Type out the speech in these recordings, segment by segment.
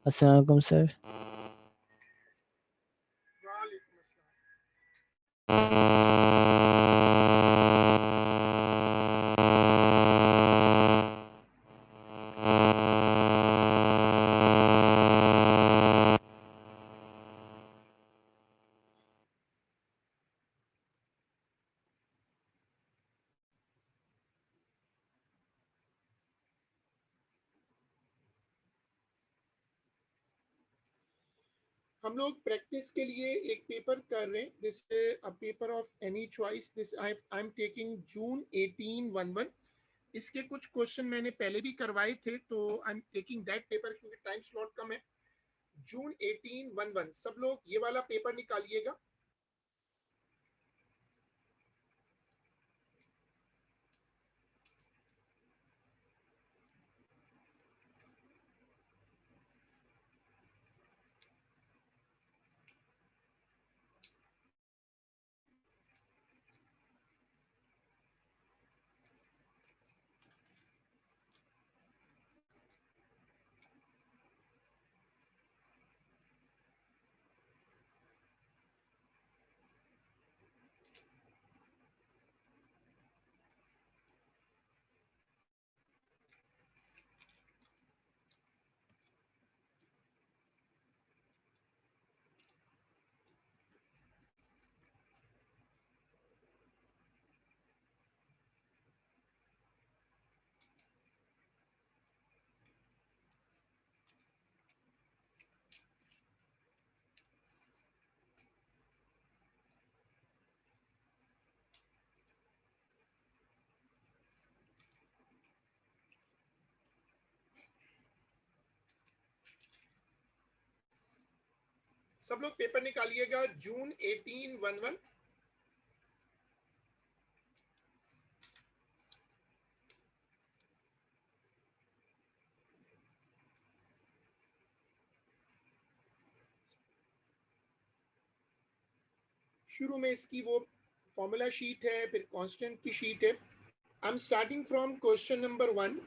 अस्सलाम वालेकुम सर। वालेकुम अस्सलाम। हम लोग प्रैक्टिस के लिए एक पेपर कर रहे हैं, this a paper of any choice. This I am taking June 1811। इसके कुछ क्वेश्चन मैंने पहले भी करवाए थे, तो आई एम टेकिंग दैट पेपर क्योंकि टाइम स्लॉट कम है। जून 1811 सब लोग ये वाला पेपर निकालिएगा। सब लोग पेपर निकालिएगा जून 1811। शुरू में इसकी वो फॉर्मूला शीट है, फिर कांस्टेंट की शीट है। I am starting from question number 1।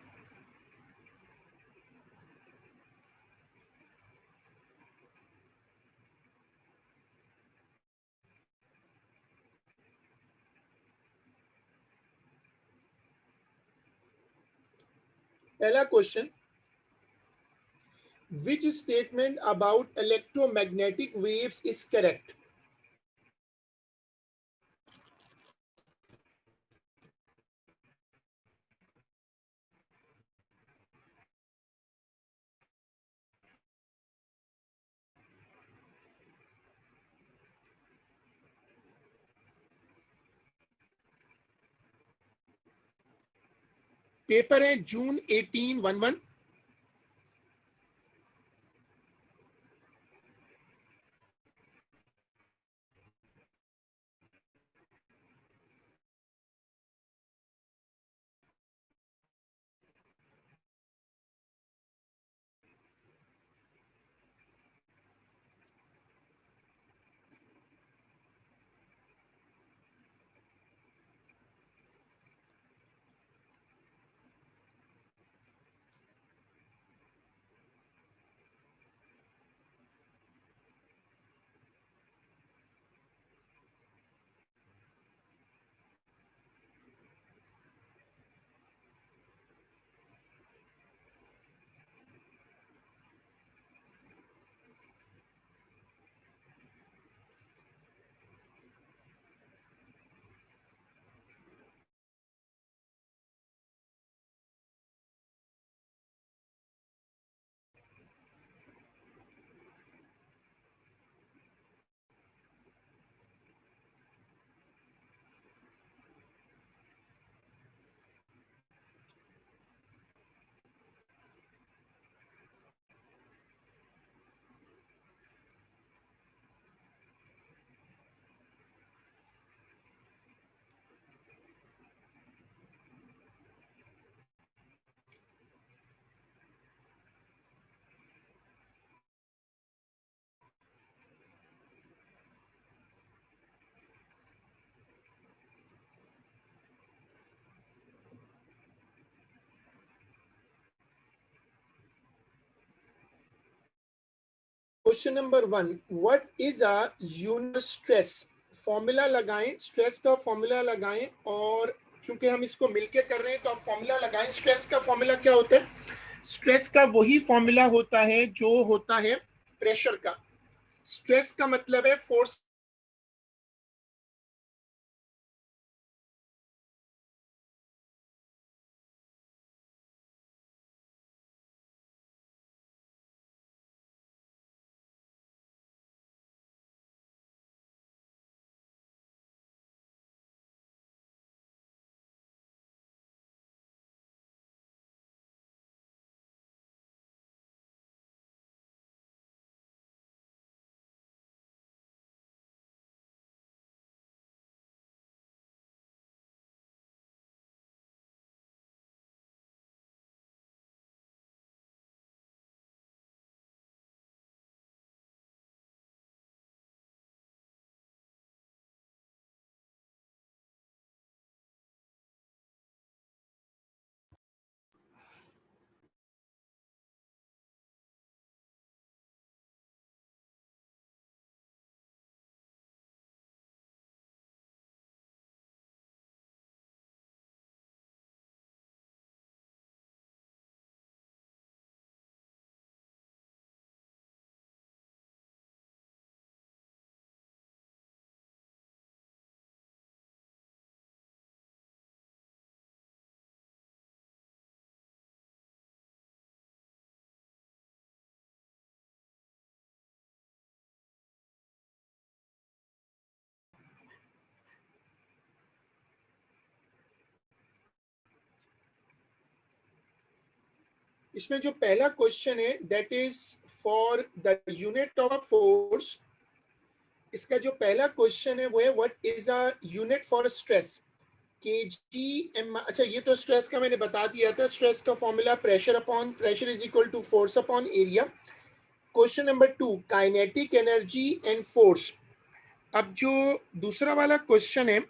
पहला question, which statement about electromagnetic waves is correct? Paper है जून 1811। Question number 1, what is a unit stress? Formula लगाएं, स्ट्रेस का फॉर्मूला लगाएं, और क्योंकि हम इसको मिलके कर रहे हैं तो आप फॉर्मूला लगाएं। स्ट्रेस का फॉर्मूला क्या होता है? स्ट्रेस का वही फॉर्मूला होता है जो होता है प्रेशर का। स्ट्रेस का मतलब है फोर्स। इसमें जो पहला क्वेश्चन है that is for the unit of force. इसका जो पहला क्वेश्चन है वो है what is a unit for stress? kgm। अच्छा, ये तो स्ट्रेस का मैंने बता दिया था। स्ट्रेस का formula pressure upon pressure is equal to force upon area. Question number 2, kinetic energy and force. अब जो दूसरा वाला क्वेश्चन है,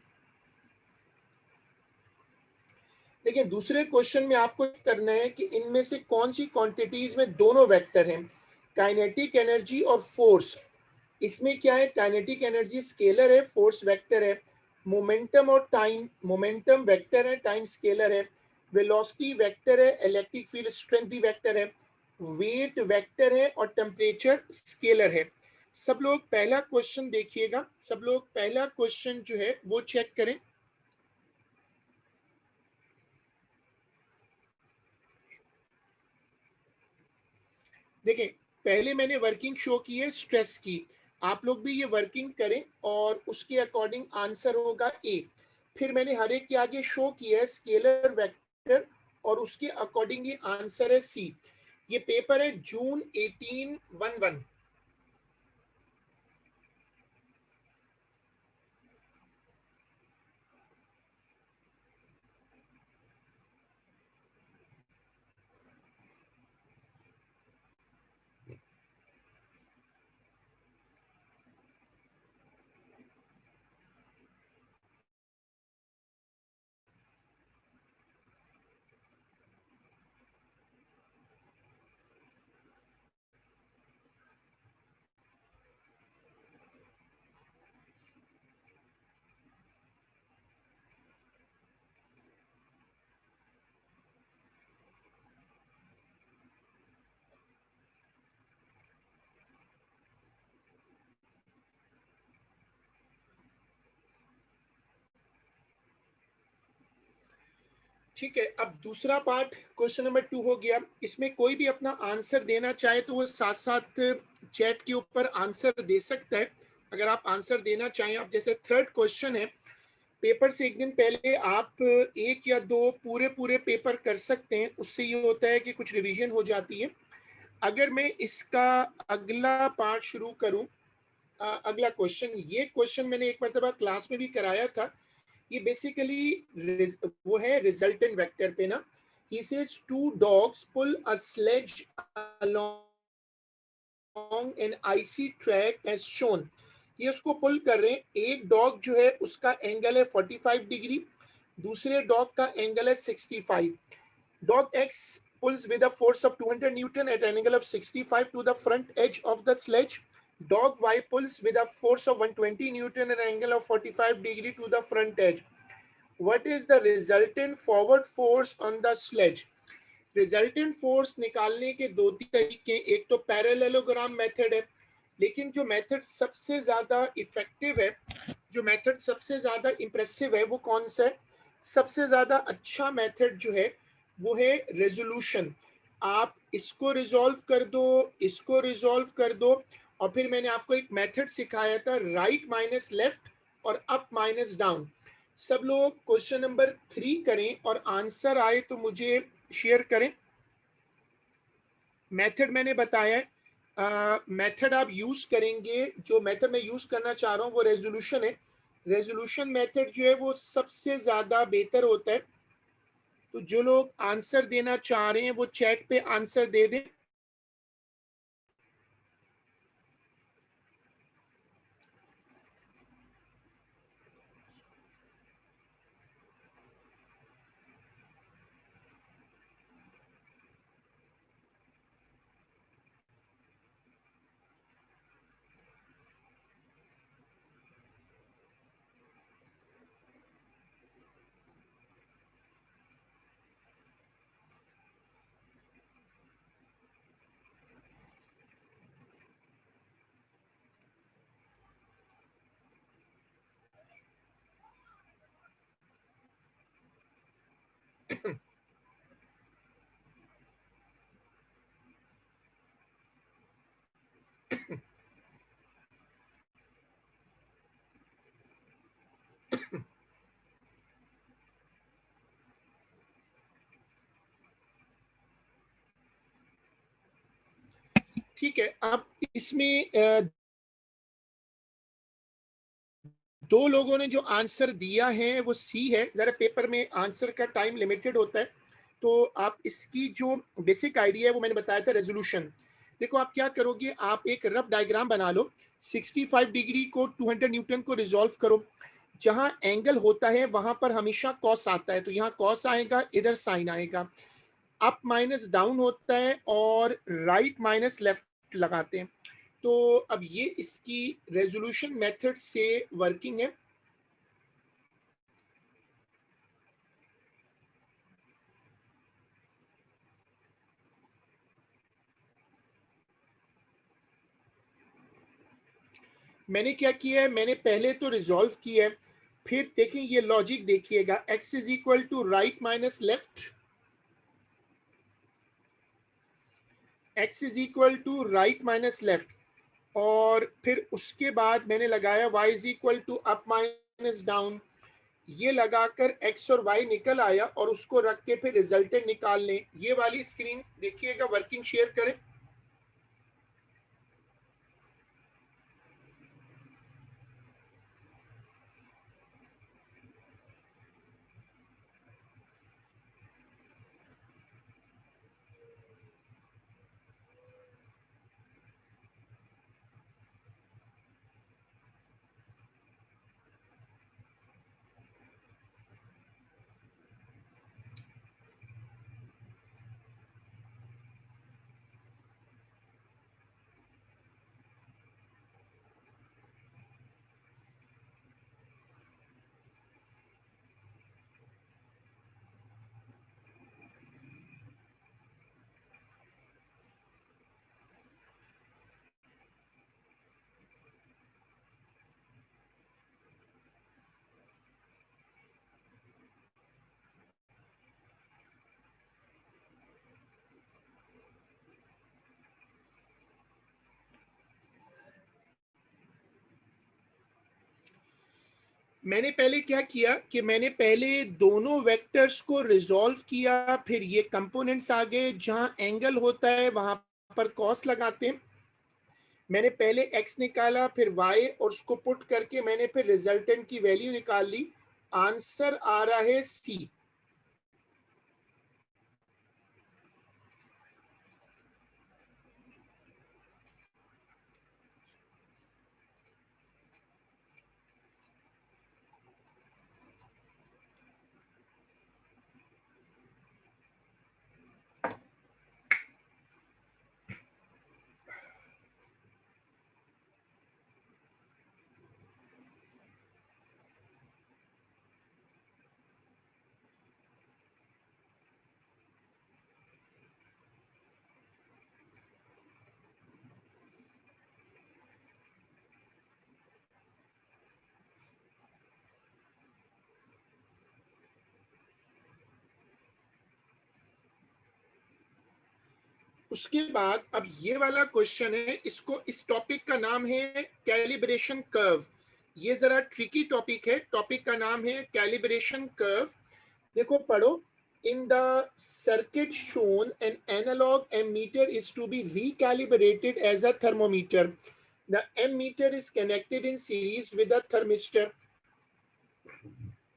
देखिए दूसरे क्वेश्चन में आपको करना है कि इनमें से कौन सी क्वांटिटीज में दोनों वेक्टर हैं, काइनेटिक एनर्जी और फोर्स। इसमें क्या है, काइनेटिक एनर्जी स्केलर है, फोर्स वेक्टर है। मोमेंटम और टाइम, मोमेंटम वेक्टर है, टाइम स्केलर है। वेलोसिटी वेक्टर है, इलेक्ट्रिक फील्ड स्ट्रेंथ भी वेक्टर है। वेट वेक्टर है और टेम्परेचर स्केलर है। सब लोग पहला क्वेश्चन देखिएगा, सब लोग पहला क्वेश्चन जो है वो चेक करें। देखिए, पहले मैंने वर्किंग शो की है स्ट्रेस की, आप लोग भी ये वर्किंग करें और उसके अकॉर्डिंग आंसर होगा ए। फिर मैंने हर एक के आगे शो किया है स्केलर वेक्टर और उसके अकॉर्डिंगली आंसर है सी। ये पेपर है जून 1811। ठीक है, अब दूसरा पार्ट क्वेश्चन नंबर 2 हो गया। इसमें कोई भी अपना आंसर देना चाहे तो वो साथ साथ चैट के ऊपर आंसर दे सकता है। अगर आप आंसर देना चाहें, आप जैसे थर्ड क्वेश्चन है, पेपर से एक दिन पहले आप एक या दो पूरे पूरे पेपर कर सकते हैं, उससे ये होता है कि कुछ रिवीजन हो जाती है। अगर मैं इसका अगला पार्ट शुरू करूं, अगला क्वेश्चन, ये क्वेश्चन मैंने एक मरतबा क्लास में भी कराया था। ये बेसिकली वो है रिजल्टेंट वेक्टर पे ना। He says two dogs pull a sledge along an icy track as shown. ये उसको पुल कर रहे हैं। एक डॉग जो है उसका एंगल है 45 डिग्री, दूसरे डॉग का एंगल है 65। Dog x pulls with a force of 200 Newton at an angle of 65 to the front edge of the sledge. Dog Y pulls with a force of 120 Newton at an angle of 45 degree to the front edge. What is the resultant forward force on the sledge? Resultant force निकालने के दो तीन तरीके, एक तो parallelogram method है, लेकिन जो मेथड सबसे ज्यादा इफेक्टिव है, जो मेथड सबसे ज्यादा इंप्रेसिव है, वो कौन सा है? सबसे ज्यादा अच्छा मेथड जो है वो है रेजोल्यूशन। आप इसको रिजॉल्व कर दो, इसको रिजॉल्व कर दो, और फिर मैंने आपको एक मेथड सिखाया था राइट माइनस लेफ्ट और अप माइनस डाउन। सब लोग क्वेश्चन नंबर 3 करें और आंसर आए तो मुझे शेयर करें। मेथड मैंने बताया है, मेथड आप यूज करेंगे, जो मेथड मैं यूज करना चाह रहा हूं वो रेजोल्यूशन है। रेजोल्यूशन मेथड जो है वो सबसे ज्यादा बेहतर होता है। तो जो लोग आंसर देना चाह रहे हैं वो चैट पे आंसर दे दें। ठीक है, अब इसमें दो लोगों ने जो आंसर दिया है वो सी है। जरा पेपर में आंसर का टाइम लिमिटेड होता है, तो आप इसकी जो बेसिक आइडिया है वो मैंने बताया था, रेजोल्यूशन। देखो आप क्या करोगे, आप एक रफ डायग्राम बना लो, 65 डिग्री को 200 न्यूटन को रिजॉल्व करो। जहां एंगल होता है वहां पर हमेशा कॉस आता है, तो यहाँ कॉस आएगा, इधर साइन आएगा। अप माइनस डाउन होता है और राइट माइनस लेफ्ट लगाते हैं। तो अब ये इसकी रेजोल्यूशन मेथड से वर्किंग है। मैंने क्या किया है, मैंने पहले तो रिजॉल्व किया है, फिर देखिए ये लॉजिक देखिएगा, x is equal to right minus left, x is equal to right minus left, और फिर उसके बाद मैंने लगाया y is equal to up minus down. ये लगाकर x और y निकल आया और उसको रख के फिर रिजल्टेंट निकाल लें। ये वाली स्क्रीन देखिएगा, वर्किंग शेयर करें। मैंने पहले क्या किया कि मैंने पहले दोनों वेक्टर्स को रिजॉल्व किया, फिर ये कंपोनेंट्स आ गए, जहां एंगल होता है वहां पर कॉस लगाते हैं। मैंने पहले x निकाला, फिर y, और उसको पुट करके मैंने फिर रिजल्टेंट की वैल्यू निकाल ली। आंसर आ रहा है c। उसके बाद अब ये वाला क्वेश्चन है, इसको, इस टॉपिक का नाम है कैलिब्रेशन कर्व। ये जरा ट्रिकी टॉपिक है, टॉपिक का नाम है कैलिब्रेशन कर्व। देखो पढ़ो, in the circuit shown an analog ammeter is to be recalibrated as a thermometer. The ammeter is connected in series with a thermistor.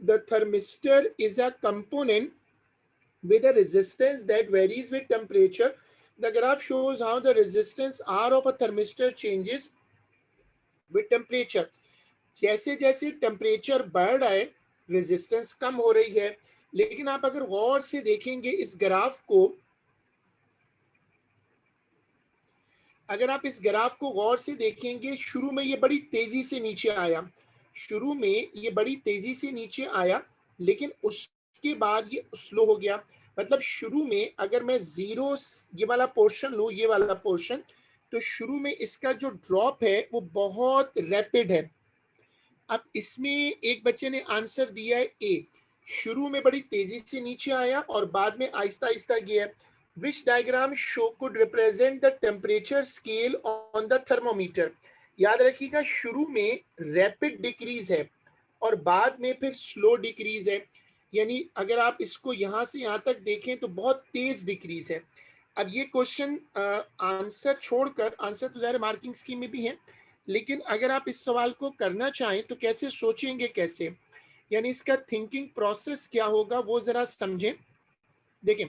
The thermistor is a component with a resistance that varies with temperature. The graph shows how the resistance R of a thermistor changes with temperature. जैसे जैसे temperature बढ़ रहा है resistance कम हो रही है, लेकिन आप अगर गौर से देखेंगे इस ग्राफ को, अगर आप इस ग्राफ को गौर से देखेंगे, शुरू में ये बड़ी तेजी से नीचे आया, शुरू में ये बड़ी तेजी से नीचे आया, लेकिन उसके बाद ये स्लो हो गया। मतलब शुरू में अगर मैं जीरो ये वाला पोर्शन लूं, ये वाला पोर्शन, तो शुरू में इसका जो ड्रॉप है वो बहुत रैपिड है। अब इसमें एक बच्चे ने आंसर दिया है ए, शुरू में बड़ी तेजी से नीचे आया और बाद में आहिस्ता आहिस्ता गया। Which diagram show could represent the temperature scale on the thermometer? याद रखिएगा, शुरू में रैपिड डिक्रीज है और बाद में फिर स्लो डिक्रीज है। यानी अगर आप इसको यहां से यहां तक देखें तो बहुत तेज डिक्रीज है। अब ये क्वेश्चन आंसर छोड़कर, आंसर तो ज़ाहिर मार्किंग स्कीम में भी है, लेकिन अगर आप इस सवाल को करना चाहें तो कैसे सोचेंगे, कैसे, यानी इसका थिंकिंग प्रोसेस क्या होगा वो जरा समझें। देखें,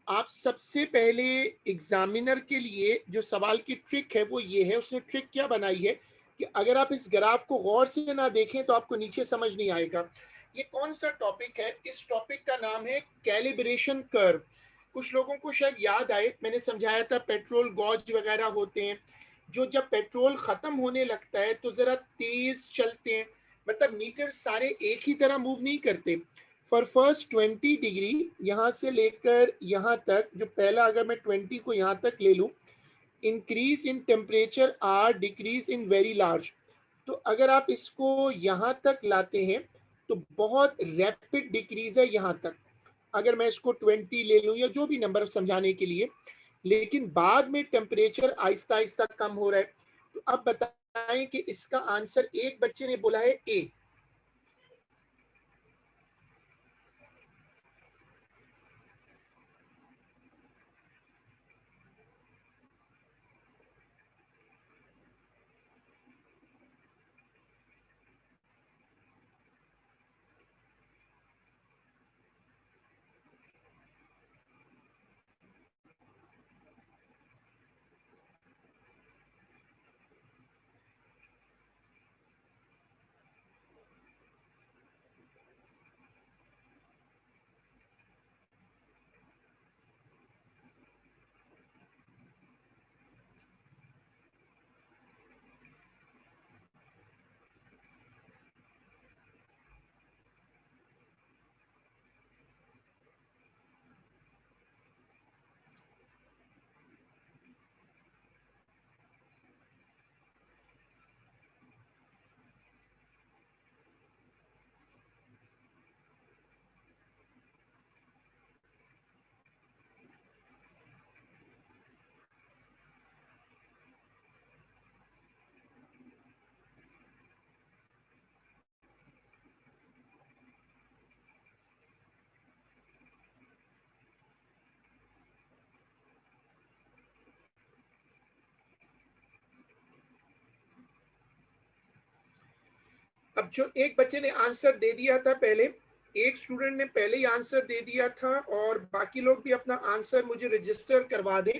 आप सबसे पहले एग्जामिनर के लिए जो सवाल की ट्रिक है वो ये है, उसने ट्रिक क्या बनाई है कि अगर आप इस ग्राफ को गौर से ना देखें तो आपको नीचे समझ नहीं आएगा। ये कौन सा टॉपिक है? इस टॉपिक का नाम है कैलिब्रेशन कर्व। कुछ लोगों को शायद याद आए, मैंने समझाया था पेट्रोल गॉज वगैरह होते हैं, जो जब पेट्रोल खत्म होने लगता है तो जरा तेज चलते हैं, मतलब मीटर सारे एक ही तरह मूव नहीं करते। फॉर फर्स्ट 20 डिग्री यहाँ से लेकर यहाँ तक, जो पहला अगर मैं 20 को यहाँ तक ले लूँ, increase in temperature or decrease in very large. तो अगर आप इसको यहाँ तक लाते हैं तो बहुत रैपिड डिक्रीज है यहाँ तक, अगर मैं इसको 20 ले लूँ या जो भी नंबर समझाने के लिए, लेकिन बाद में टेम्परेचर आहिस्ता आहिस्ता कम हो रहा है। तो अब बताएं कि इसका आंसर, एक बच्चे ने बोला है ए। अब जो एक बच्चे ने आंसर दे दिया था पहले, एक स्टूडेंट ने पहले ही आंसर दे दिया था, और बाकी लोग भी अपना आंसर मुझे रजिस्टर करवा दें।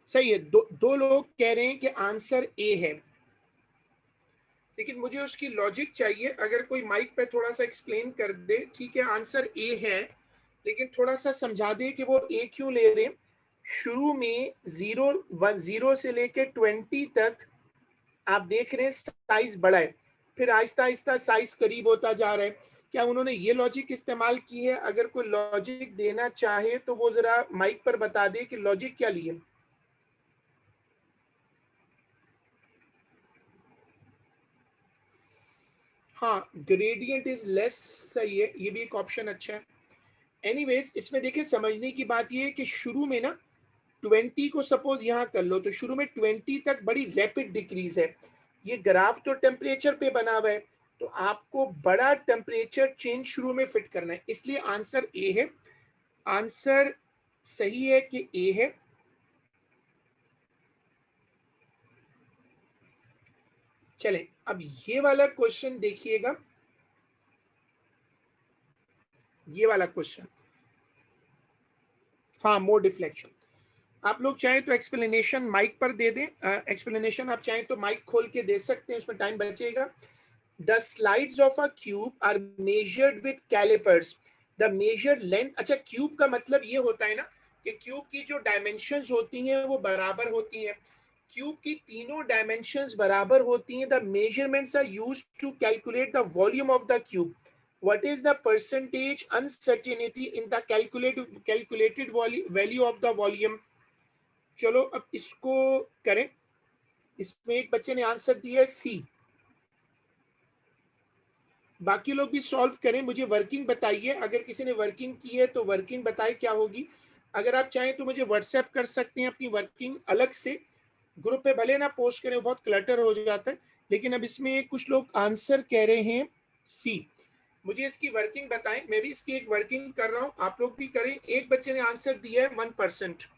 सही है, दो लोग कह रहे हैं कि आंसर ए है, लेकिन मुझे उसकी लॉजिक चाहिए। अगर कोई माइक पे थोड़ा सा एक्सप्लेन कर दे, ठीक है आंसर ए है, लेकिन थोड़ा सा समझा दे कि वो ए क्यों ले रहे हैं। शुरू में 0 से लेकर 20 तक आप देख रहे हैं साइज बड़ा है, फिर आहिस्ता आहिस्ता साइज करीब होता जा रहा है, क्या उन्होंने ये लॉजिक इस्तेमाल की है? अगर कोई लॉजिक देना चाहे तो वो जरा माइक पर बता दे कि लॉजिक क्या लिए। हाँ, ग्रेडियंट इज लेस सही है, ये भी एक ऑप्शन अच्छा है। एनीवेज, इसमें देखिए समझने की बात ये है कि शुरू में ना 20 को सपोज यहाँ कर लो, तो शुरू में 20 तक बड़ी रैपिड डिक्रीज है। ये ग्राफ तो टेम्परेचर पे बना हुआ है, तो आपको बड़ा टेम्परेचर चेंज शुरू में फिट करना है, इसलिए आंसर ए है। आंसर सही है कि ए है। चलें, अब ये वाला क्वेश्चन देखिएगा, ये वाला क्वेश्चन। हाँ, मोर डिफ्लेक्शन। आप लोग चाहें तो एक्सप्लेनेशन माइक पर दे दें, एक्सप्लेनेशन आप चाहें तो माइक खोल के दे सकते हैं, उसमें टाइम बचेगा। The slides of a cube are measured with calipers. The measured length, अच्छा क्यूब का मतलब ये होता है ना कि क्यूब की जो डायमेंशंस होती हैं वो बराबर होती हैं। क्यूब की तीनों डायमेंशंस बराबर होती हैं। The measurements are used to calculate the volume of the cube. What is the percentage uncertainty in the calculated value of the volume? चलो अब इसको करें। इसमें एक बच्चे ने आंसर दिया है सी। बाकी लोग भी सॉल्व करें, मुझे वर्किंग बताइए। अगर किसी ने वर्किंग की है तो वर्किंग बताए क्या होगी। अगर आप चाहें तो मुझे व्हाट्सएप कर सकते हैं अपनी वर्किंग अलग से, ग्रुप पे भले ना पोस्ट करें, बहुत क्लटर हो जाता है। लेकिन अब इसमें कुछ लोग आंसर कह रहे हैं सी। मुझे इसकी वर्किंग बताएं, मैं भी इसकी एक वर्किंग कर रहा हूं, आप लोग भी करें। एक बच्चे ने आंसर दिया है 1%।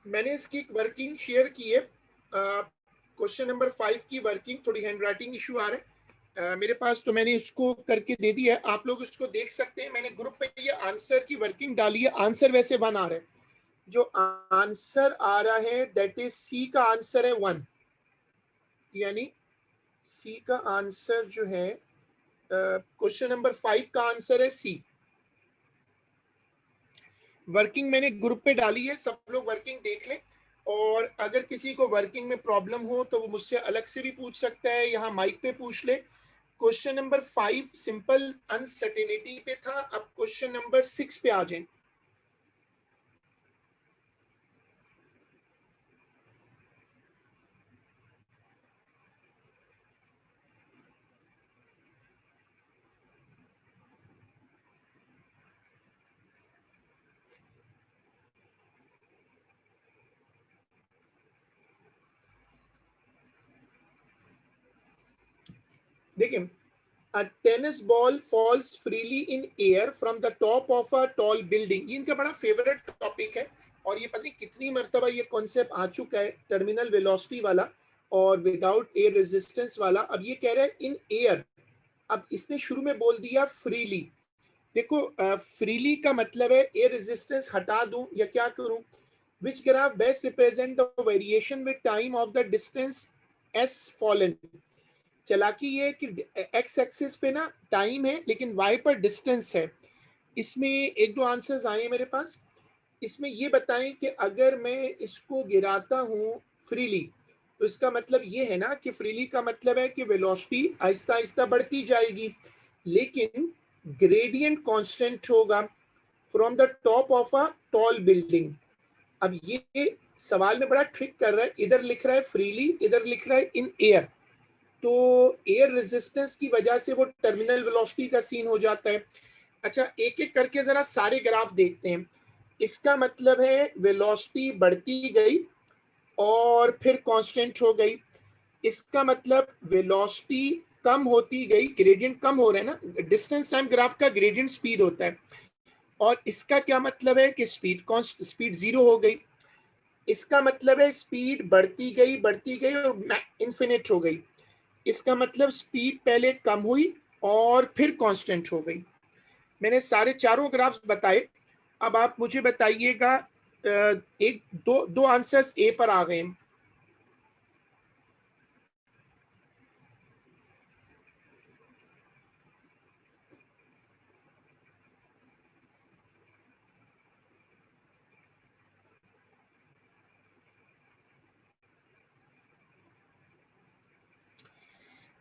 मैंने इसकी एक वर्किंग शेयर की है। क्वेश्चन नंबर 5 की वर्किंग, थोड़ी हैंड राइटिंग इशू आ रहा है मेरे पास, तो मैंने इसको करके दे दिया है, आप लोग इसको देख सकते हैं। मैंने ग्रुप पे ये आंसर की वर्किंग डाली है। आंसर वैसे 1 आ रहा है, जो आंसर आ रहा है दैट इज सी का आंसर है 1, यानी सी का आंसर जो है क्वेश्चन नंबर 5 का आंसर है सी। वर्किंग मैंने ग्रुप पे डाली है, सब लोग वर्किंग देख लें। और अगर किसी को वर्किंग में प्रॉब्लम हो तो वो मुझसे अलग से भी पूछ सकता है, यहाँ माइक पे पूछ ले। क्वेश्चन नंबर 5 सिंपल अनसर्टेनिटी पे था, अब क्वेश्चन नंबर 6 पे आ जाए। देखिए, a tennis ball falls freely in air from the top of a tall building, ये इनका बड़ा फेवरेट टॉपिक है। और ये पता नहीं कितनी मर्तबा ये कॉन्सेप्ट आ चुका है, टर्मिनल वेलोसिटी वाला और विदाउट एयर रेजिस्टेंस वाला। अब ये कह रहा है इन एयर, अब इसने शुरू में बोल दिया फ्रीली। देखो, फ्रीली का मतलब है एयर रेजिस्टेंस हटा दूं या क्या करूं। Which graph best represent the variation with time of the distance S fallen. चालाकी ये कि एक्स एक्सिस पे ना टाइम है लेकिन वाई पर डिस्टेंस है। इसमें एक दो आंसर्स आए हैं मेरे पास। इसमें ये बताएं कि अगर मैं इसको गिराता हूँ फ्रीली, तो इसका मतलब ये है ना कि फ्रीली का मतलब है कि वेलोसिटी आहिस्ता आहिस्ता बढ़ती जाएगी, लेकिन ग्रेडियंट कांस्टेंट होगा from the top of a tall building. अब ये सवाल में बड़ा ट्रिक कर रहा है, इधर लिख रहा है फ्रीली, इधर लिख रहा है इन एयर। तो एयर रेजिस्टेंस की वजह से वो टर्मिनल वेलोसिटी का सीन हो जाता है। अच्छा, एक एक करके जरा सारे ग्राफ देखते हैं। इसका मतलब है वेलोसिटी बढ़ती गई और फिर कांस्टेंट हो गई। इसका मतलब वेलोसिटी कम होती गई, ग्रेडियंट कम हो रहा है ना, डिस्टेंस टाइम ग्राफ का ग्रेडियंट स्पीड होता है। और इसका क्या मतलब है कि स्पीड जीरो हो गई। इसका मतलब है स्पीड बढ़ती गई और इन्फिनिट हो गई। इसका मतलब स्पीड पहले कम हुई और फिर कांस्टेंट हो गई। मैंने सारे चारों ग्राफ्स बताए। अब आप मुझे बताइएगा, एक दो दो आंसर्स ए पर आ गए।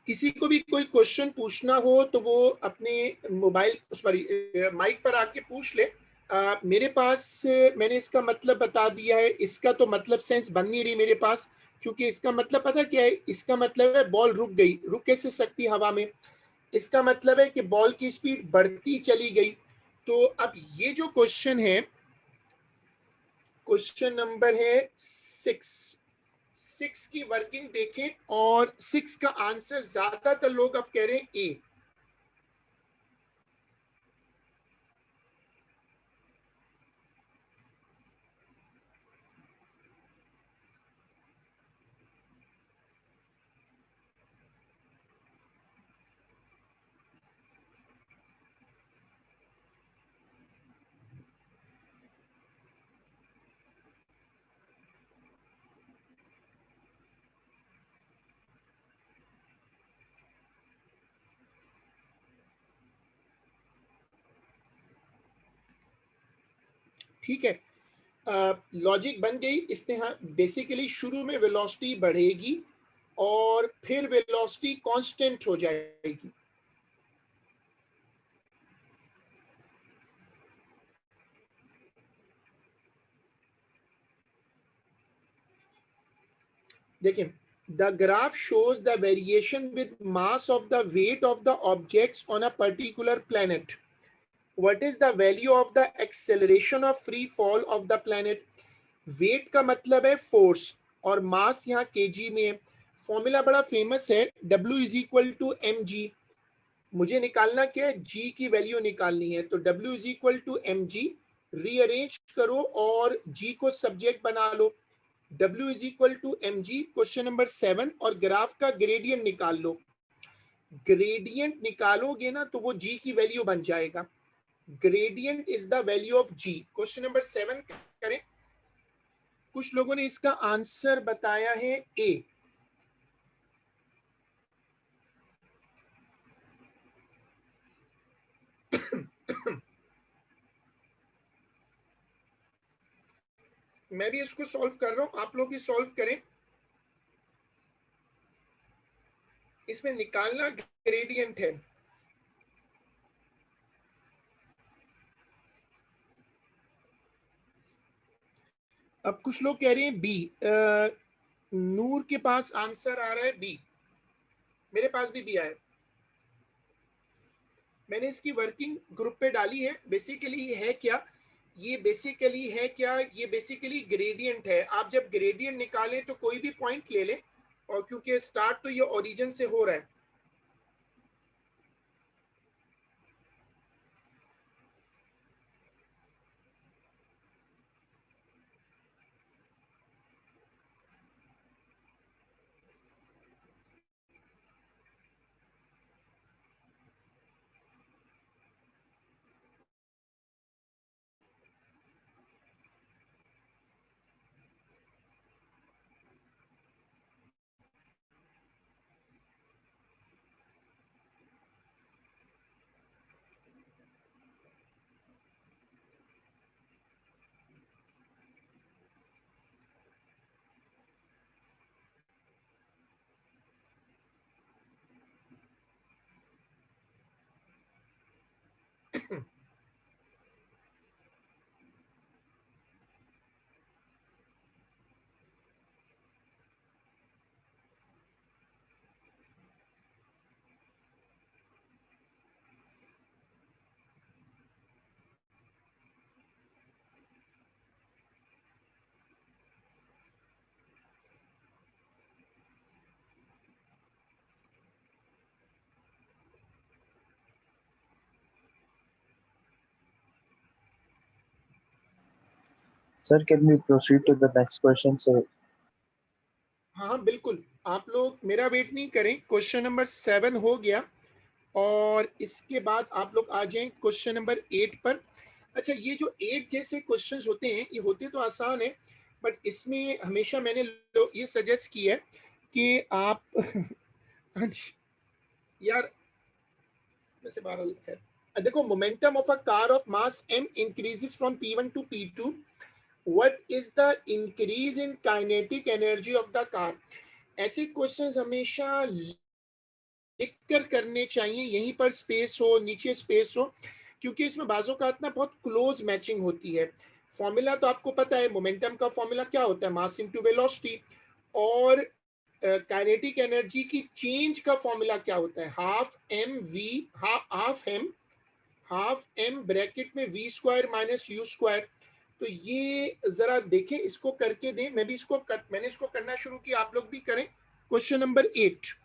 किसी को भी कोई क्वेश्चन पूछना हो तो वो अपने मोबाइल सॉरी माइक पर आके पूछ ले। मेरे पास मैंने इसका मतलब बता दिया है। इसका तो मतलब सेंस बन नहीं रही मेरे पास, क्योंकि इसका मतलब पता क्या है? इसका मतलब है बॉल रुक गई। रुक कैसे सकती हवा में? इसका मतलब है कि बॉल की स्पीड बढ़ती चली गई। तो अब ये जो क्वेश्चन है, क्वेश्चन नंबर है 6। 6 की वर्किंग देखें और 6 का आंसर ज्यादातर लोग अब कह रहे हैं ए। ठीक है, लॉजिक बन गई। इसने हाँ, बेसिकली शुरू में वेलोसिटी बढ़ेगी और फिर वेलोसिटी कांस्टेंट हो जाएगी। देखिए, the graph shows the variation with mass of the weight of the objects on a particular planet. What is the value of the acceleration of free fall of the planet? Weight का मतलब है force और मास यहाँ KG में है। Formula बड़ा famous है, W is equal to M G. मुझे निकालना क्या है? जी की वैल्यू निकालनी है। तो W is equal to M G, rearrange करो और जी को सब्जेक्ट बना लो। W is equal to M G, question number 7, और ग्राफ का ग्रेडियंट निकाल लो। ग्रेडियंट निकालोगे ना तो वो जी की वैल्यू बन जाएगा। Gradient is the value of G. Question number 7 करें। कुछ लोगों ने इसका आंसर बताया है ए। मैं भी इसको सॉल्व कर रहा हूं, आप लोग भी सॉल्व करें। इसमें निकालना ग्रेडियंट है। अब कुछ लोग कह रहे हैं बी। नूर के पास आंसर आ रहा है बी, मेरे पास भी बी आया। मैंने इसकी वर्किंग ग्रुप पे डाली है। बेसिकली है क्या? ये बेसिकली ग्रेडियंट है। आप जब ग्रेडियंट निकालें तो कोई भी पॉइंट ले लें, और क्योंकि स्टार्ट तो ये ओरिजिन से हो रहा है। Sir, can we proceed to the next question, sir? हाँ हाँ बिल्कुल, आप लोग मेरा वेट नहीं करें, क्वेश्चन नंबर 7 हो गया और इसके बाद आप लोग आ जाएं क्वेश्चन नंबर 8 पर। अच्छा, ये जो 8 जैसे क्वेश्चंस होते हैं, ये होते तो आसान है, बट इसमें हमेशा मैंने ये सजेस्ट किया है कि आप यार वैसे 12 है। देखो, momentum of a car of mass m increases from p1 to p2, what is the increase in kinetic energy of the car. ऐसे क्वेश्चंस हमेशा लिखकर करने चाहिए, यहीं पर स्पेस हो, नीचे स्पेस हो, क्योंकि इसमें बाजों का इतना बहुत क्लोज मैचिंग होती है। फॉर्मूला तो आपको पता है, मोमेंटम का फॉर्मूला क्या होता है, मास इनटू वेलोसिटी, और काइनेटिक एनर्जी की चेंज का फॉर्मूला क्या होता है, हाफ एम ब्रैकेट में V square minus U square. तो ये जरा देखें, इसको करके दें, मैंने इसको करना शुरू किया, आप लोग भी करें। क्वेश्चन नंबर 8,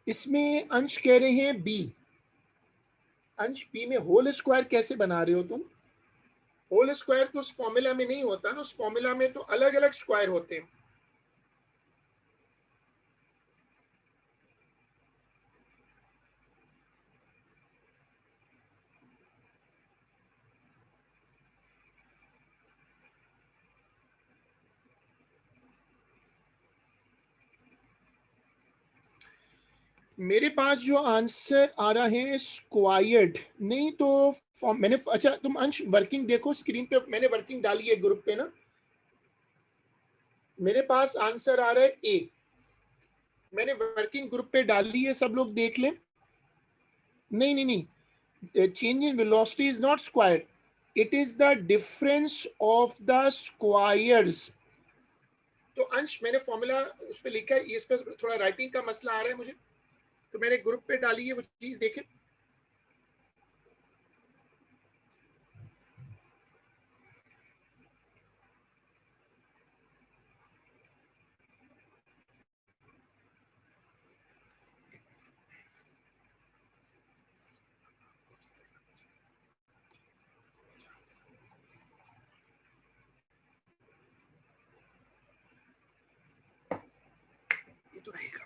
इसमें अंश कह रहे हैं बी। अंश बी में होल स्क्वायर कैसे बना रहे हो तुम? होल स्क्वायर तो उस फॉर्मूला में नहीं होता ना, उस फॉर्मूला में तो अलग अलग स्क्वायर होते हैं। मेरे पास जो आंसर आ रहा है स्क्वायर्ड, नहीं तो मैंने, अच्छा तुम अंश वर्किंग देखो स्क्रीन पे, मैंने वर्किंग डाली है ग्रुप पे ना, मेरे पास आंसर आ रहा है ए, मैंने वर्किंग ग्रुप पे डाली है, सब लोग देख लें। नहीं नहीं नहीं, change in velocity is not square, it is the difference of the squares. तो अंश मैंने फॉर्मूला उस पर लिखा है, इस पर थोड़ा राइटिंग का मसला आ रहा है मुझे, तो मैंने ग्रुप पे डाली है, वो चीज देखें। ये तो रहेगा।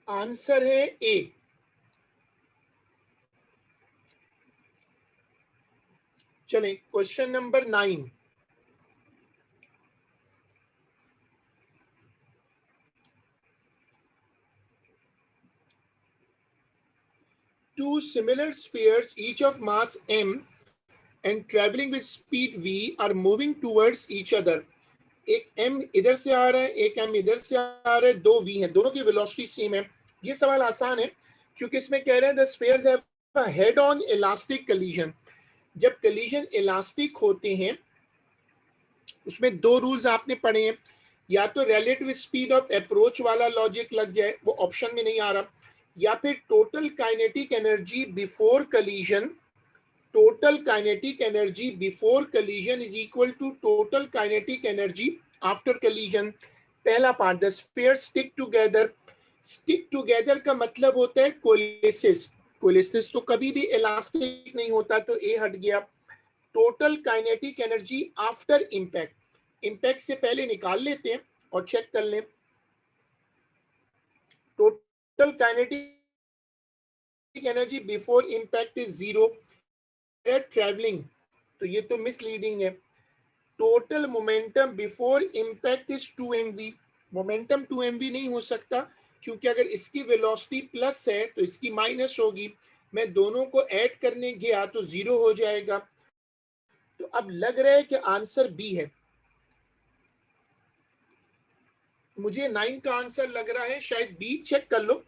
आंसर है ए। चलें question number 9, two similar spheres each of mass m and traveling with speed v are moving towards each other। एक m इधर से आ रहा है, एक m इधर से आ रहा है, दो v हैं, दोनों की वेलोसिटी सेम है। ये सवाल आसान है, क्योंकि इसमें कह रहे हैं the spheres have a head on elastic collision. जब कलीजन इलास्टिक होते हैं, उसमें दो रूल्स आपने पढ़े हैं, या तो रिलेटिव स्पीड ऑफ अप्रोच वाला लॉजिक लग जाए, वो ऑप्शन में नहीं आ रहा, या फिर total kinetic energy before collision, total kinetic energy before collision is equal to total kinetic energy after collision। पहला part, the sphere stick together. Stick together का मतलब होता है कोलिसिस। कोलिसिस तो कभी भी इलास्टिक नहीं होता, तो ए हट गया। Total kinetic energy after impact, impact से पहले निकाल लेते हैं और चेक कर लें। Total kinetic energy before impact is 0, है ट्रैवलिंग, तो ये तो मिसलीडिंग है। Total momentum before impact is 2 mv। Momentum 2 mv नहीं हो सकता, क्योंकि अगर इसकी वेलोसिटी प्लस है तो इसकी माइनस होगी। मैं दोनों को ऐड करने गया तो 0 हो जाएगा। तो अब लग रहा है कि आंसर बी है। मुझे 9 का आंसर लग रहा है शायद बी। चेक कर लो।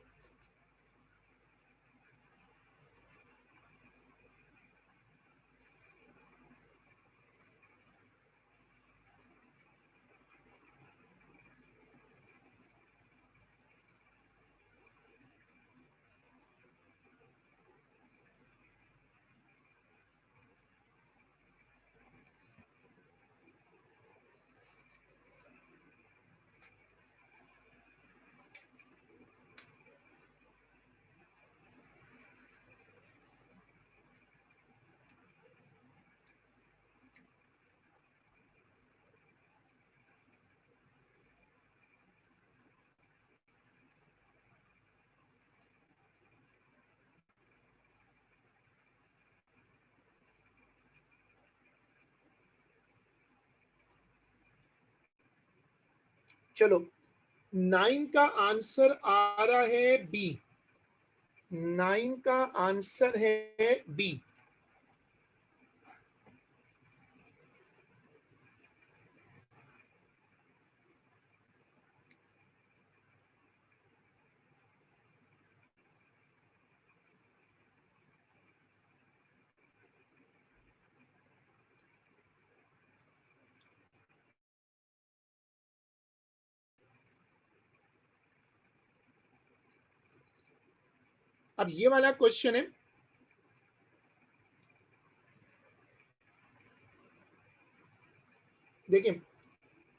चलो, 9 का आंसर आ रहा है बी। 9 का आंसर है बी। अब ये वाला क्वेश्चन है, देखिए,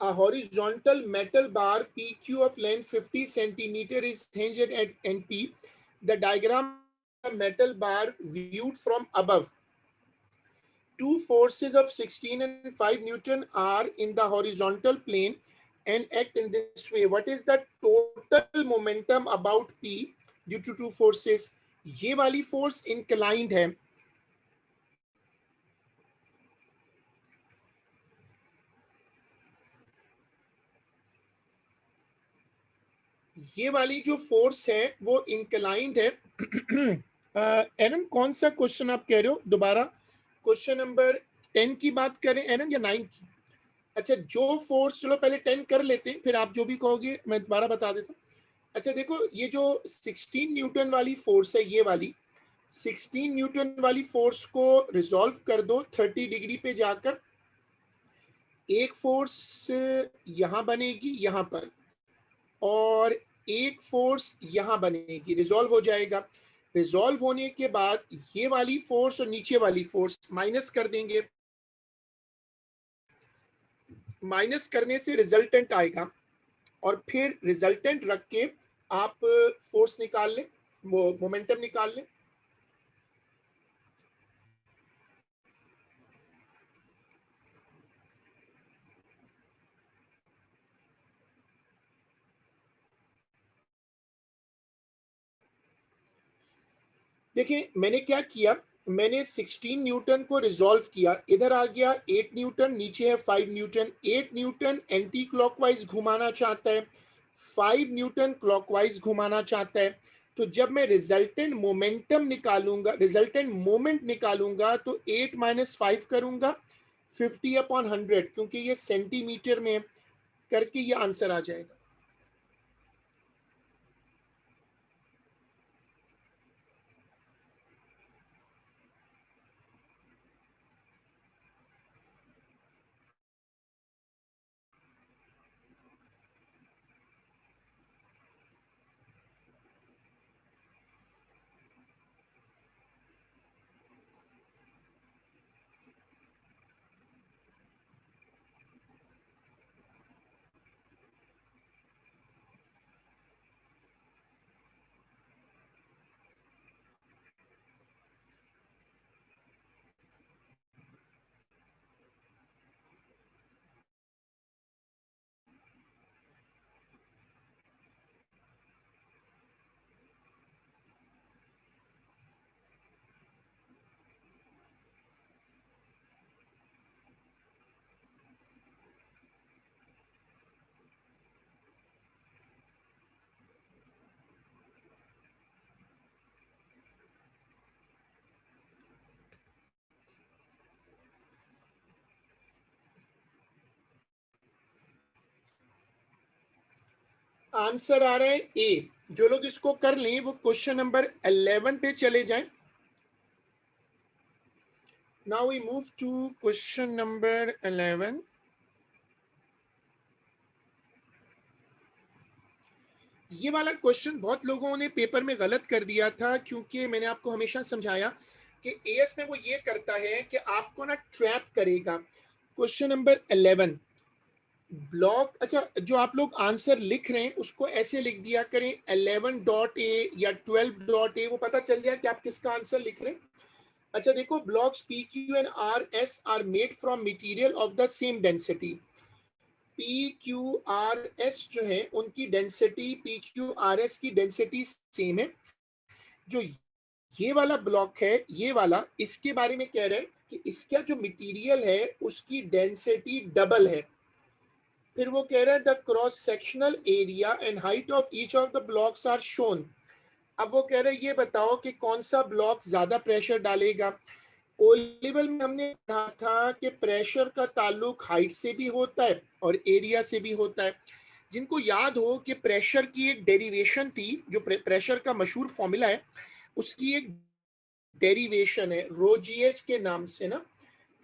a horizontal metal bar PQ of length 50 centimeter is hinged at NP. The diagram of metal bar viewed from above. Two forces of 16 and 5 Newton are in the horizontal plane and act in this way. What is the total momentum about P due to two forces? ये वाली force inclined है, ये वाली जो force है वो inclined है। एरन, कौन सा क्वेश्चन आप कह रहे हो दोबारा? क्वेश्चन नंबर 10 की बात करें एरन, या 9 की? अच्छा, जो फोर्स, चलो पहले 10 कर लेते हैं, फिर आप जो भी कहोगे मैं दोबारा बता देता हूँ। अच्छा देखो, ये जो 16 न्यूटन वाली फोर्स है, ये वाली 16 न्यूटन वाली फोर्स को रिजॉल्व कर दो 30 डिग्री पे जाकर। एक फोर्स यहां बनेगी यहां पर, और एक फोर्स यहां बनेगी, रिजॉल्व हो जाएगा। रिजॉल्व होने के बाद ये वाली फोर्स और नीचे वाली फोर्स माइनस कर देंगे। माइनस करने से रिजल्टेंट आएगा, और फिर रिजल्टेंट रख के आप फोर्स निकाल लें, वो मोमेंटम निकाल लें। देखिए मैंने क्या किया, मैंने 16 न्यूटन को रिजॉल्व किया, इधर आ गया 8 न्यूटन, नीचे है 5 न्यूटन। 8 न्यूटन एंटी क्लॉकवाइज घुमाना चाहता है, 5 न्यूटन क्लॉकवाइज घुमाना चाहता है। तो जब मैं रिजल्टेंट मोमेंटम निकालूंगा, रिजल्टेंट मोमेंट निकालूंगा, तो 8 माइनस 5 करूंगा, 50/100, क्योंकि ये सेंटीमीटर में करके ये आंसर आ जाएगा। आंसर आ रहा है ए। जो लोग इसको कर लें वो क्वेश्चन नंबर 11 पे चले जाएं। Now we move to question number 11। ये वाला क्वेश्चन बहुत लोगों ने पेपर में गलत कर दिया था, क्योंकि मैंने आपको हमेशा समझाया कि एएस में वो ये करता है कि आपको ना ट्रैप करेगा। क्वेश्चन नंबर 11 ब्लॉक, अच्छा जो आप लोग आंसर लिख रहे हैं उसको ऐसे लिख दिया करें 11.a या 12.a, वो पता चल जाए कि आप किसका आंसर लिख रहे हैं। अच्छा देखो, blocks P Q and R S R made from material of the same density. P Q R S जो है उनकी density P Q R S की डेंसिटी सेम है। जो ये वाला ब्लॉक है, ये वाला, इसके बारे में कह रहे हैं कि इसका जो मटेरियल है उसकी डेंसिटी डबल है। फिर वो कह रहा है the cross sectional area and height of each of the blocks are shown. अब वो कह रहे हैं ये बताओ कि कौन सा ब्लॉक ज्यादा प्रेशर डालेगा। ओ लेवल में हमने कहा था कि प्रेशर का ताल्लुक हाइट से भी होता है और एरिया से भी होता है। जिनको याद हो कि प्रेशर की एक डेरिवेशन थी, जो प्रेशर का मशहूर फॉर्मूला है उसकी एक डेरिवेशन है रो जी एच के नाम से ना।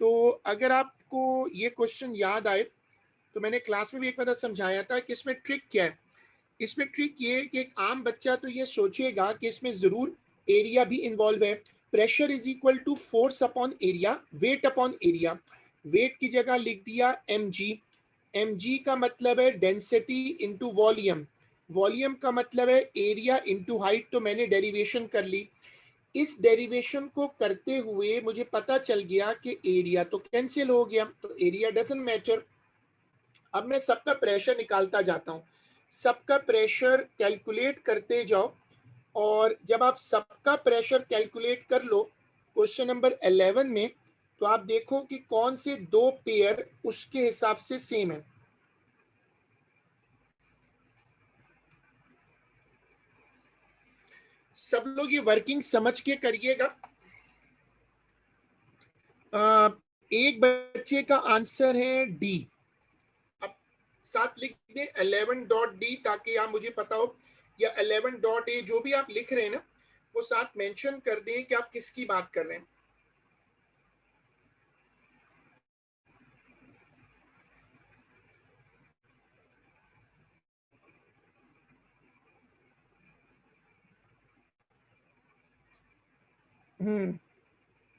तो अगर आपको ये क्वेश्चन याद आए तो मैंने क्लास में भी एक बार समझाया था कि इसमें ट्रिक क्या है। इसमें ट्रिक ये है कि एक आम बच्चा तो ये सोचेगा कि इसमें जरूर एरिया भी इन्वॉल्व है। Pressure is equal to force upon area, weight upon area. Weight की जगह लिख दिया mg। mg का मतलब है डेंसिटी इंटू वॉल्यूम। वॉल्यूम का मतलब है एरिया इंटू हाइट। तो मैंने डेरिवेशन कर ली। इस डेरिवेशन को करते हुए मुझे पता चल गया कि एरिया तो कैंसिल हो गया, तो एरिया डजंट मैटर। अब मैं सबका प्रेशर निकालता जाता हूं। सबका प्रेशर कैलकुलेट करते जाओ, और जब आप सबका प्रेशर कैलकुलेट कर लो क्वेश्चन नंबर 11 में, तो आप देखो कि कौन से दो पेयर उसके हिसाब से सेम है। सब लोग ये वर्किंग समझ के करिएगा। एक बच्चे का आंसर है डी। अब साथ लिख दें 11.d, ताकि आप मुझे पता हो, या 11.a, जो भी आप लिख रहे हैं ना वो साथ मेंशन कर दें कि आप किसकी बात कर रहे हैं।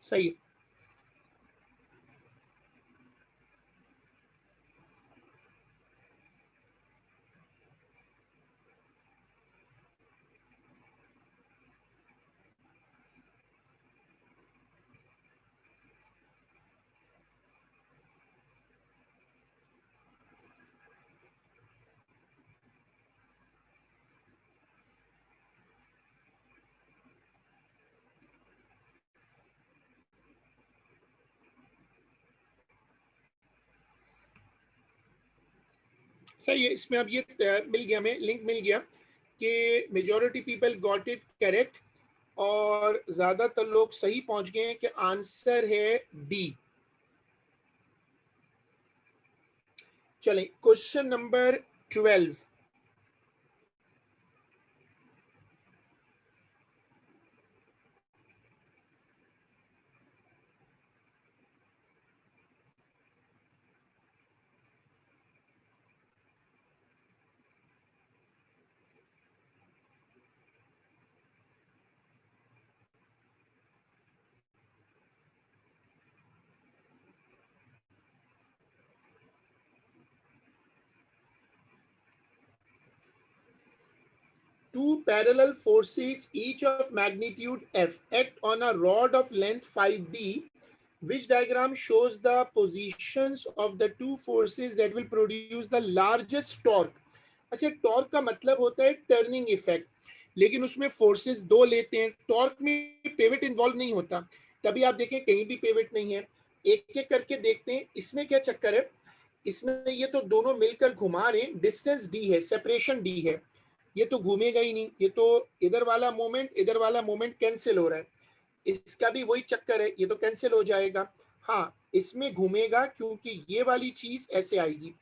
सही है। सही है। इसमें अब ये मिल गया, हमें लिंक मिल गया कि majority people got it correct, और ज्यादातर लोग सही पहुंच गए हैं कि आंसर है डी। चलें question number 12। Two parallel forces, each of magnitude F, act on a rod of length 5d. Which diagram shows the positions of the two forces that will produce the largest torque? अच्छा, torque का मतलब होता है turning effect, लेकिन उसमें forces दो लेते हैं। टॉर्क में पिवट इन्वॉल्व नहीं होता, तभी आप देखें कहीं भी पिवट नहीं है। एक एक करके देखते हैं इसमें क्या चक्कर है। इसमें ये तो दोनों मिलकर घुमा रहे हैं, डिस्टेंस डी है, सेपरेशन डी है। ये तो घूमेगा ही नहीं, ये तो इधर वाला मोमेंट इधर वाला मोमेंट कैंसिल हो रहा है। इसका भी वही चक्कर है, ये तो कैंसिल हो जाएगा। हाँ, इसमें घूमेगा क्योंकि ये वाली चीज ऐसे आएगी,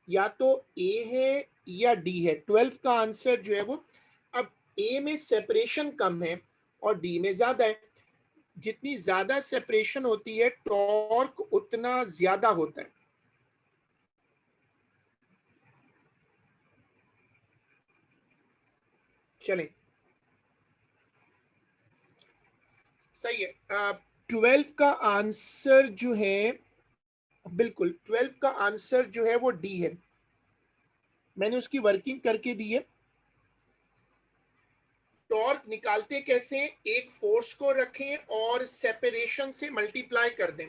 या तो ए है या डी है। 12 का आंसर जो है वो, अब ए में सेपरेशन कम है और डी में ज्यादा है। जितनी ज्यादा सेपरेशन होती है टॉर्क उतना ज्यादा होता है। चलें, सही है। 12 का आंसर जो है, बिल्कुल 12 का आंसर जो है वो डी है। मैंने उसकी वर्किंग करके दी है। टॉर्क निकालते कैसे, एक फोर्स को रखें और सेपरेशन से मल्टीप्लाई कर दें।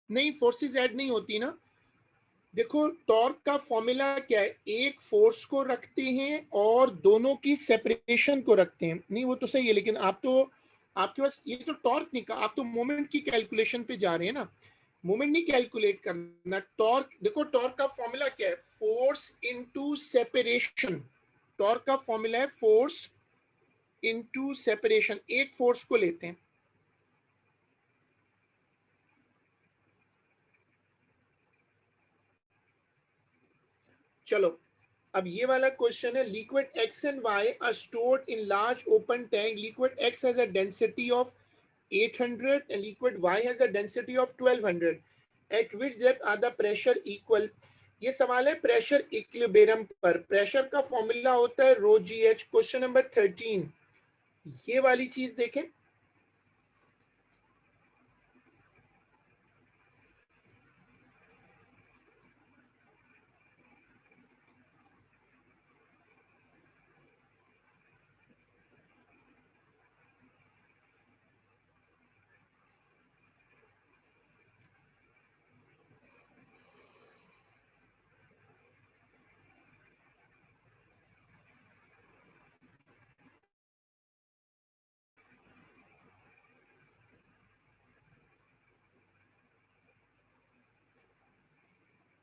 नहीं, फोर्सेस ऐड नहीं होती ना। देखो टॉर्क का फॉर्मूला क्या है, एक फोर्स को रखते हैं और दोनों की सेपरेशन को रखते हैं। नहीं वो तो सही है, लेकिन आप तो, आपके पास ये तो टॉर्क नहीं का, आप तो मोमेंट की कैलकुलेशन पे जा रहे हैं ना। मोमेंट नहीं कैलकुलेट करना। टॉर्क, देखो टॉर्क का फॉर्मूला क्या है, फोर्स इनटू सेपरेशन। टॉर्क का फॉर्मूला है फोर्स इनटू सेपरेशन। एक फोर्स को लेते हैं। चलो, अब ये वाला क्वेश्चन है, liquid X and Y are stored in large open tank. Liquid X has a density of 800 and liquid y has a density of 1200. At which depth are the pressure equal? ये सवाल है pressure equilibrium पर। Pressure का formula होता है रो जी H. Question number 13, ये वाली चीज देखें।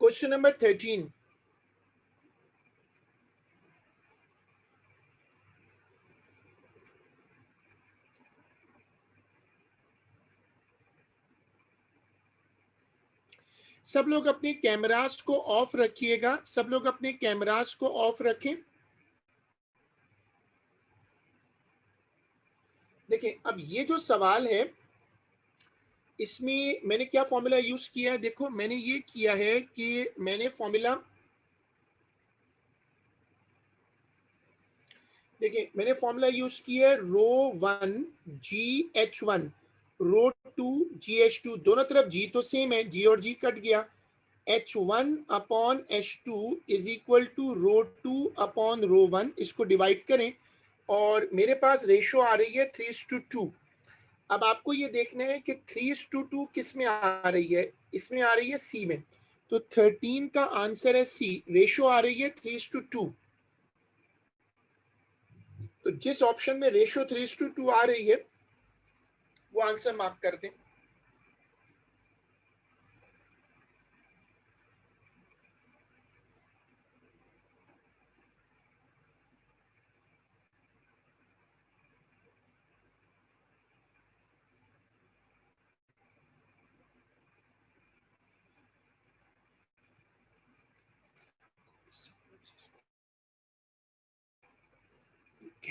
क्वेश्चन नंबर 13, सब लोग अपने कैमरास को ऑफ रखिएगा। सब लोग अपने कैमरास को ऑफ रखें। देखिए अब ये जो सवाल है, इसमें मैंने क्या फॉर्मूला यूज किया है, देखो मैंने ये किया है कि मैंने फॉर्मूला, देखिए मैंने फॉर्मूला यूज किया है rho one g h one, rho two g h two. दोनों तरफ जी तो सेम है, जी और जी कट गया। H one upon h two is equal to rho two upon rho one. इसको डिवाइड करें और मेरे पास रेशियो आ रही है 3:2। अब आपको ये देखना है कि 3:2 किस में आ रही है, इसमें आ रही है सी में। तो 13 का आंसर है सी। रेशियो आ रही है 3:2। तो जिस ऑप्शन में रेशियो 3:2 आ रही है वो आंसर मार्क कर दें।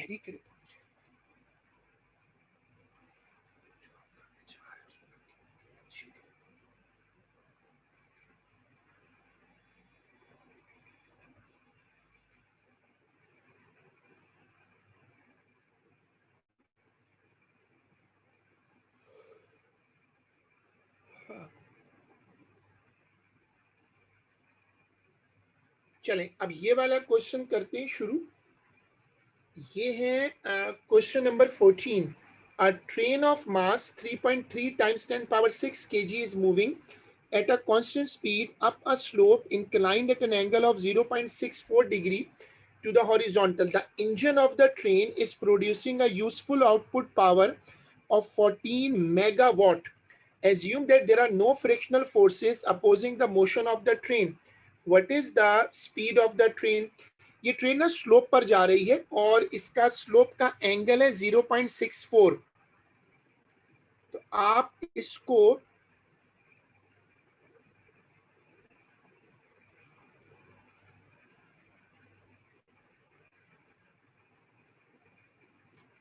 गहरी ग्रिप होनी चाहिए। जो आपका विचार है उसमें अच्छी ग्रिप। चलें, अब ये वाला क्वेश्चन करते हैं शुरू। ये है question number 14। A train of mass 3.3 times 10 power 6 kg is moving at a constant speed up a slope inclined at an angle of 0.64 degree to the horizontal. The engine of the train is producing a useful output power of 14 megawatt. Assume that there are no frictional forces opposing the motion of the train. What is the speed of the train? ये train ना slope पर जा रही है और इसका slope का angle है 0.64। तो आप इसको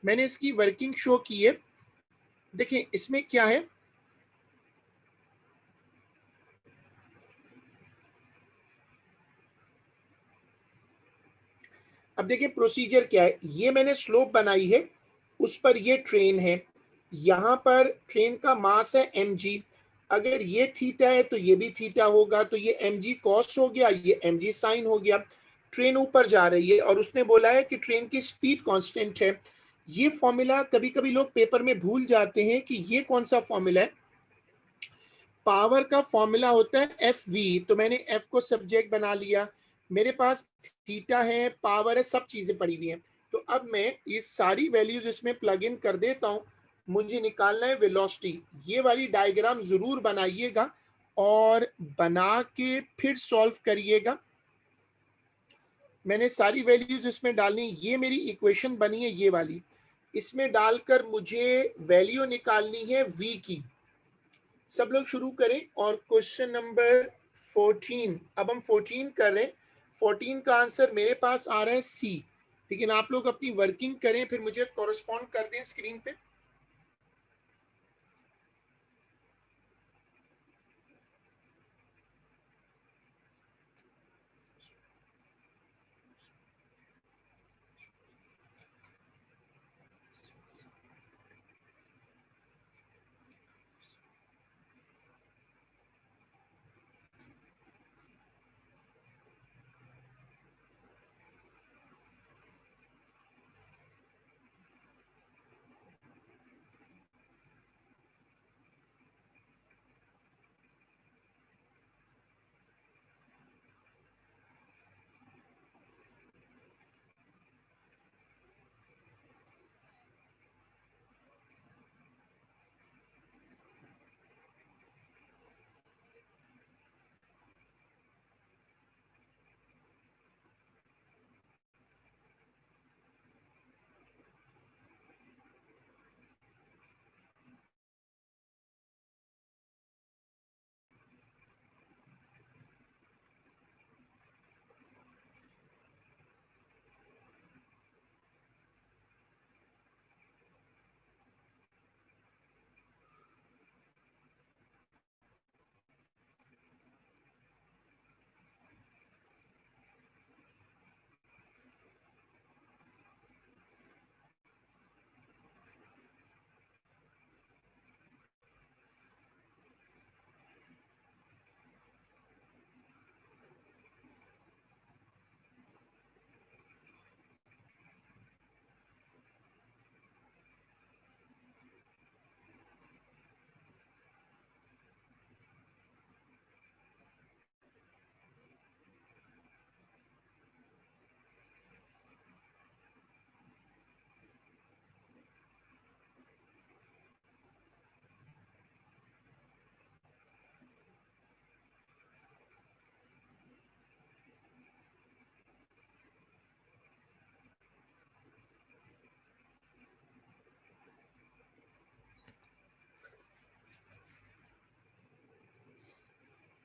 मैंने इसकी वर्किंग शो की है। देखिए इसमें क्या है, अब देखिए प्रोसीजर क्या है। ये मैंने स्लोप बनाई है, उस पर ये ट्रेन है, यहाँ पर ट्रेन का मास है mg। अगर ये थीटा है तो ये भी थीटा होगा, तो ये mg कॉस हो गया, ये mg साइन हो गया। ट्रेन ऊपर जा रही है और उसने बोला है कि ट्रेन की स्पीड कांस्टेंट है। ये फॉर्मूला कभी कभी लोग पेपर में भूल जाते हैं कि ये कौन सा फॉर्मूला है। पावर का फॉर्मूला होता है एफ वी, तो मैंने एफ को सब्जेक्ट बना लिया, मेरे पास थीटा है, पावर है, सब चीजें पड़ी हुई हैं। तो अब मैं ये सारी वैल्यूज इसमें प्लग इन कर देता हूं। मुझे निकालना है वेलोसिटी। ये वाली डायग्राम जरूर बनाइएगा और बना के फिर सॉल्व करिएगा। मैंने सारी वैल्यूज इसमें डालनी, ये मेरी इक्वेशन बनी है ये वाली, इसमें डालकर मुझे वैल्यू निकालनी है v की। सब लोग शुरू करें और क्वेश्चन नंबर 14, अब हम 14 कर रहे हैं। 14 का आंसर मेरे पास आ रहा है सी, लेकिन आप लोग अपनी वर्किंग करें फिर मुझे कॉरेस्पॉन्ड कर दें स्क्रीन पे।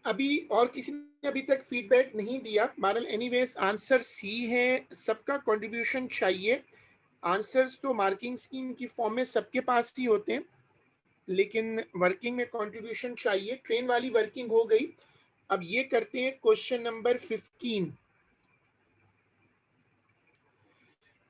अभी और किसी ने अभी तक फीडबैक नहीं दिया। बहरहाल एनीवेज आंसर सी है, सबका कंट्रीब्यूशन चाहिए। आंसर्स तो मार्किंग स्कीम की फॉर्म में सबके पास ही होते हैं, लेकिन वर्किंग में कंट्रीब्यूशन चाहिए। ट्रेन वाली वर्किंग हो गई। अब ये करते हैं क्वेश्चन नंबर 15।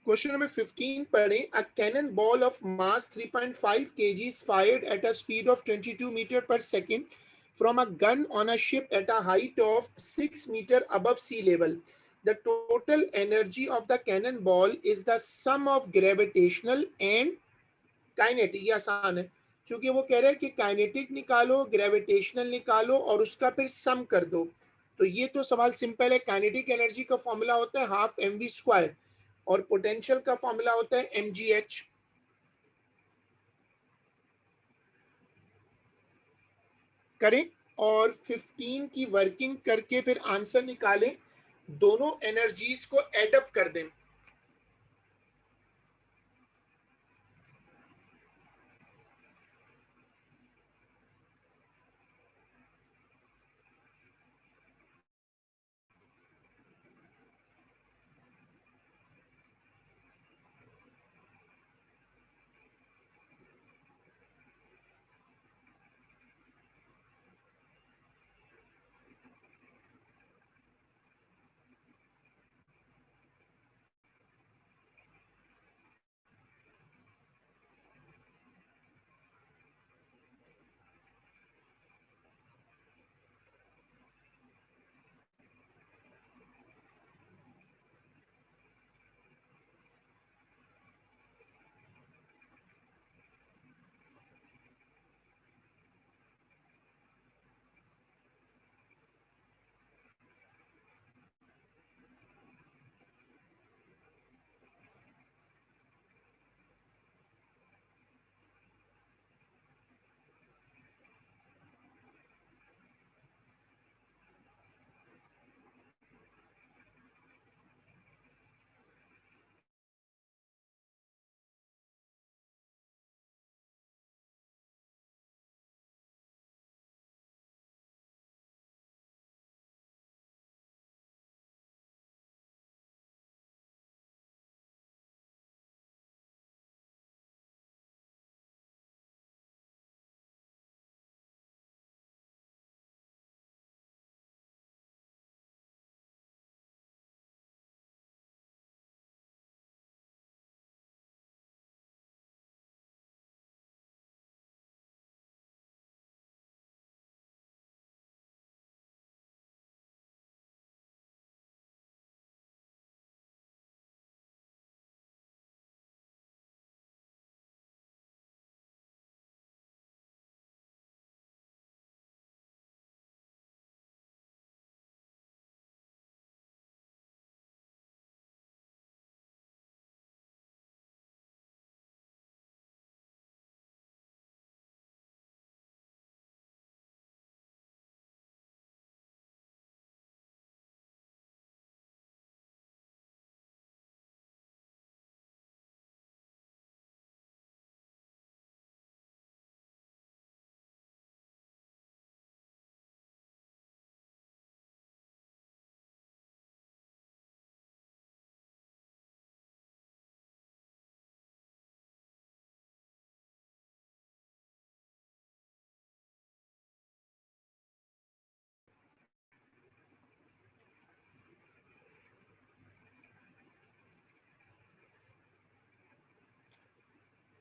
क्वेश्चन नंबर 15 पढ़ें। A cannon ball of mass 3.5 kg is fired at a speed of 22 meter per second from a gun on a ship at a height of 6 meter above sea level. The total energy of the cannonball is the sum of gravitational and kinetic। ये आसान है, क्योंकि वो कह रहे हैं कि kinetic निकालो, ग्रेविटेशनल निकालो और उसका फिर सम कर दो। तो ये तो सवाल सिंपल है। काइनेटिक एनर्जी का फॉर्मूला होता है हाफ एम वी स्क्वायर और पोटेंशियल का फॉर्मूला होता है एम जी एच। करें और 15 की वर्किंग करके फिर आंसर निकालें। दोनों एनर्जीज को एडअप कर दें।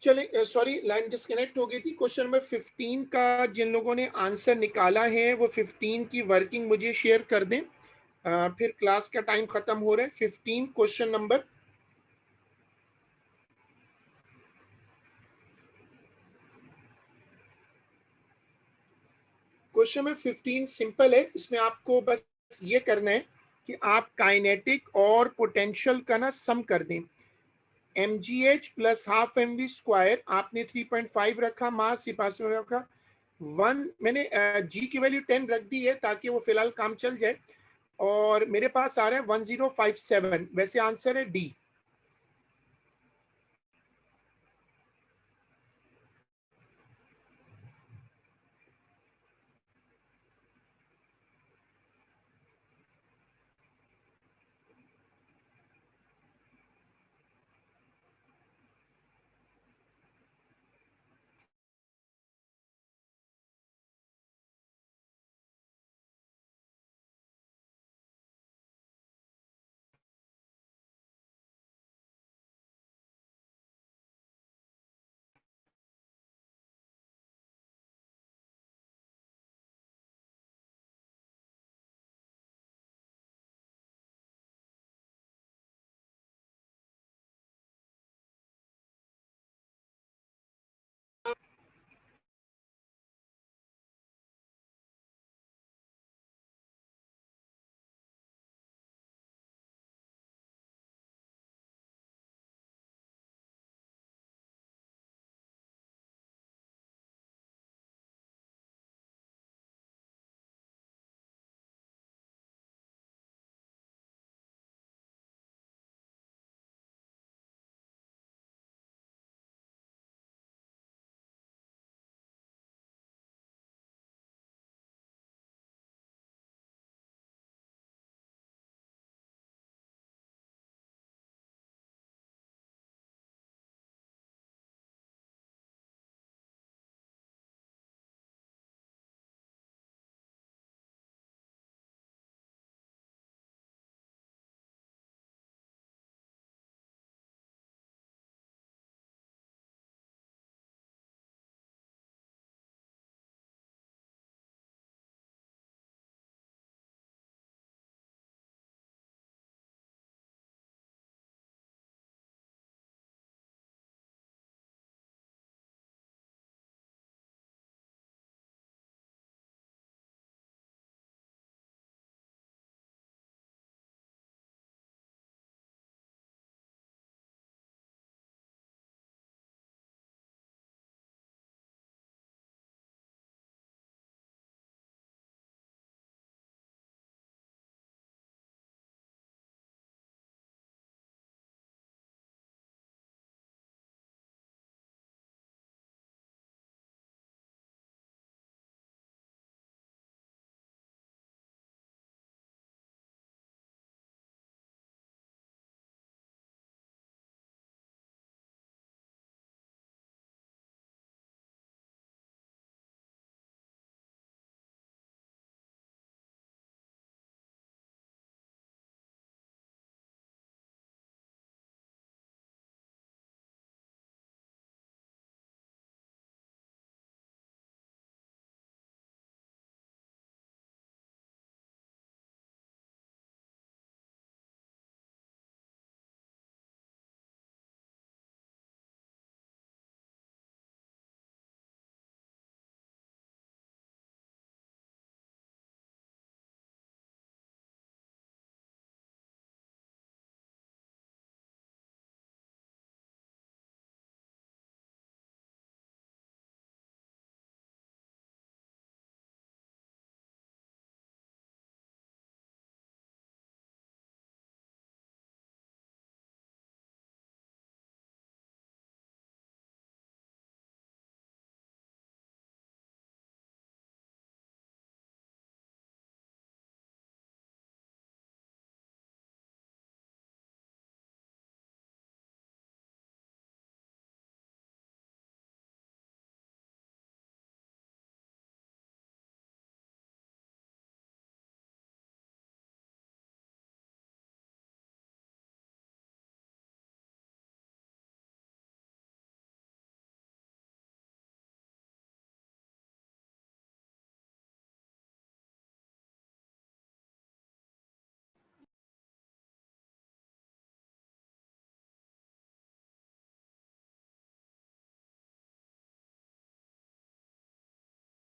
चले, सॉरी लाइन डिस्कनेक्ट हो गई थी। क्वेश्चन नंबर 15 का जिन लोगों ने आंसर निकाला है वो 15 की वर्किंग मुझे शेयर कर दें। फिर क्लास का टाइम खत्म हो रहा है। 15 question number. Question number 15 simple है। इसमें आपको बस ये करना है कि आप काइनेटिक और पोटेंशियल का ना सम कर दें। M G H plus half M V square, आपने 3.5 रखा, मास ही पास में रखा 1। मैंने जी की वैल्यू 10 रख दी है ताकि वो फिलहाल काम चल जाए। और मेरे पास आ रहा है 1057। वैसे आंसर है डी।